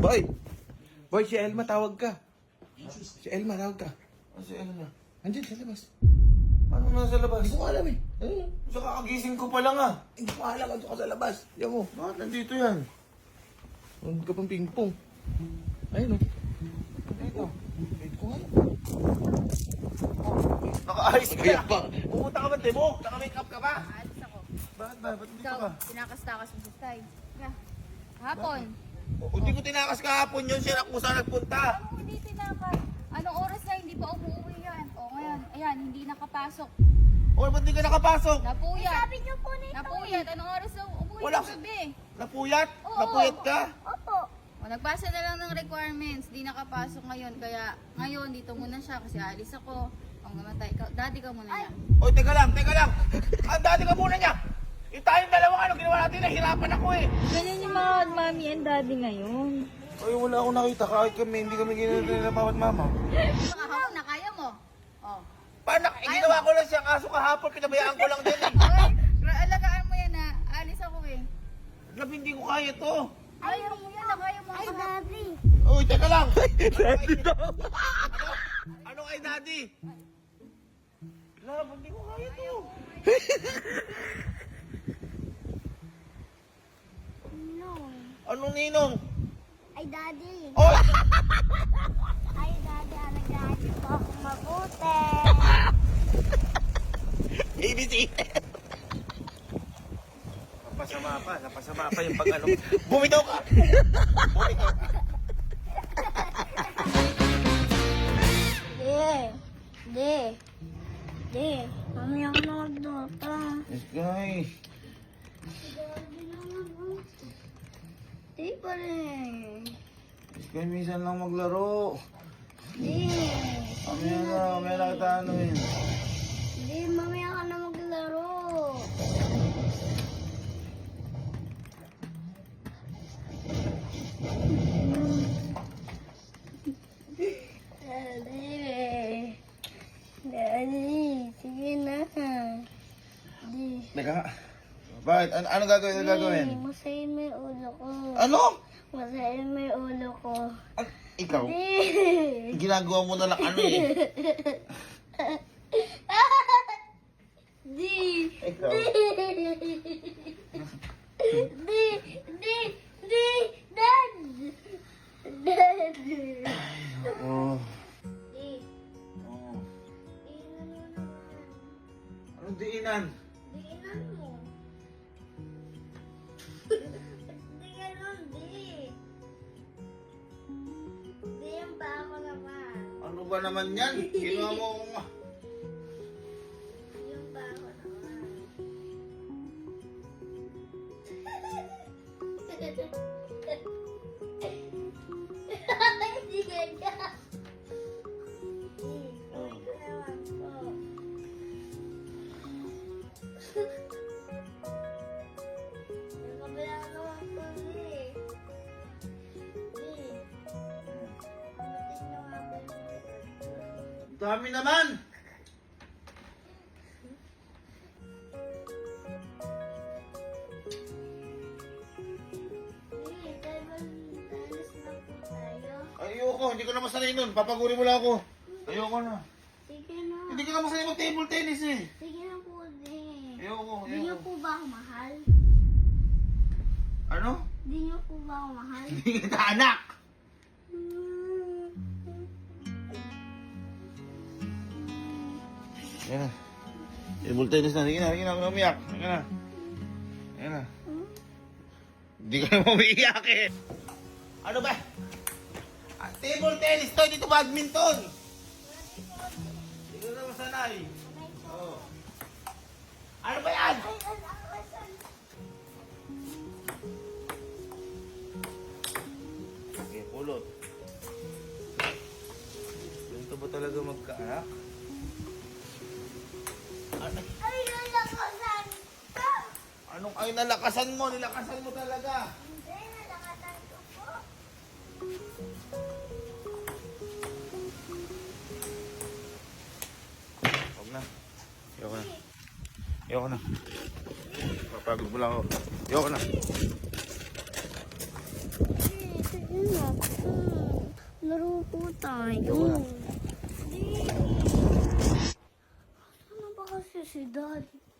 Boy! Boy, si Elma, tawag ka. Si Elma, tawag ka. Ano si Elma? Andiyan sa labas. Paano nasa labas? Hindi ko alam eh. Ayun. Sa kakagising ko pa lang ah. Hindi ko alam. Andiyan ka sa labas. Yan mo. Bakit nandito yan? Nandun ka pang ping-pong. Ayun o. Dito. Wait ko nga. Naka-ayos ka Kaya na. pa. Pumunta ka ba, Timo? Naka-makeup ka ba? Alis ako. Bakit ba? Ba't dito Ikaw, ka? tinakas-takas mo sa stay. Hapon. O, hindi ko tinakas kahapon yun. Siya na kung saan nagpunta. Ano hindi tinakas? Anong oras na hindi pa umuwi yan? O ngayon, ayan, hindi nakapasok. O, ba't di ka nakapasok? Napuyat. Sabi niyo po nito. Napuyat. Anong oras na umuwi Wala ng ka- gabi? Napuyat? Oo. Napuyat ka? Opo. O, nagpasa na lang ng requirements. Di nakapasok ngayon. Kaya ngayon, dito muna siya kasi alis ako. Ang namatay. Daddy ka muna niya. O, teka lang, teka lang. Ang dati ka muna niya. Yung tayong dalawa, ano ginawa natin? Nahirapan ako eh. Ganyan yung mga mami and daddy ngayon. Ay, wala akong nakita. Kahit kami, hindi kami ginagawa na bawat mama. Nakahawak na kaya mo. O. Paano? Ginawa ko lang siya. Kaso kahapon, pinabayaan ko lang din eh. Oy, alagaan mo yan ha. Alis ako eh. Labi, hindi ko kaya to. Ayaw mo yan, kaya mo. Ay, daddy. Uy, teka lang. Daddy daw. Anong ay daddy? Lab, hindi ko kaya to. Ninong. Anong ninong? Ay, daddy. Oh! Ay, daddy, alagaan niyo po akong mabuti. Babysitter. Napasama pa yung pag-ano. Bumitaw ka! Bumitaw ka! Di. Mamaya ka na magdota. Yes, guys. Daddy naman. Di pa rin. Yes, guys, minsan lang maglaro. Di. Mamaya na kita ano yun. Di, mamaya ka na maglaro. Daddy. Daddy, sige na. Di. Teka nga. Bakit? Ano gagawin? Ano gagawin? Masayin mo yung ulo ko. Ano? Masayin mo yung ulo ko. Ikaw? Di. Ginagawa mo na lang ano eh. Di. Ikaw? Di. Di. Di. Dad. Dad. Oh. Di. Oh. Inan mo naman. Anong diinan? Di inan mo. Di ganun, di. Di yung ba ako naman. Ano ba naman yan? Ginawa mo akong Di yung ba ako naman. Hindi ganyan. Gawin ko naman po. Nakabila naman po, di. Di. Pamating na nga ba yung dami naman! Di, alis na po tayo. Ayoko, hindi ko na masanay nun. Papaguri mo lang ako. Ayoko na. Sige na. Hindi ka na masanay mag-table tennis eh. Sige na po, di. Ayoko, Di niyo ayoko. po ba ako mahal? Ano? Di niyo po ba ako mahal? Hindi kita anak! Yan na. Table tennis na. Sige na, huwag na umiyak. Sige na. Yan na. Hindi ka na umiiyak eh. Ano ba? Table tennis to, dito badminton. Hindi ka na masanay. Oo. Ano ba yan? Sige, pulot. Ganito ba talaga magkaanak? Ay, nalakasan ka! Anong ay nalakasan mo? Nilakasan mo talaga. Hindi, nalakasan ko po. Huwag na. Ayoko na. Ayoko na. Papagod mo lang ako. Ayoko na. Sige na. tayo. Hindi. Ano ba kasi si Daddy?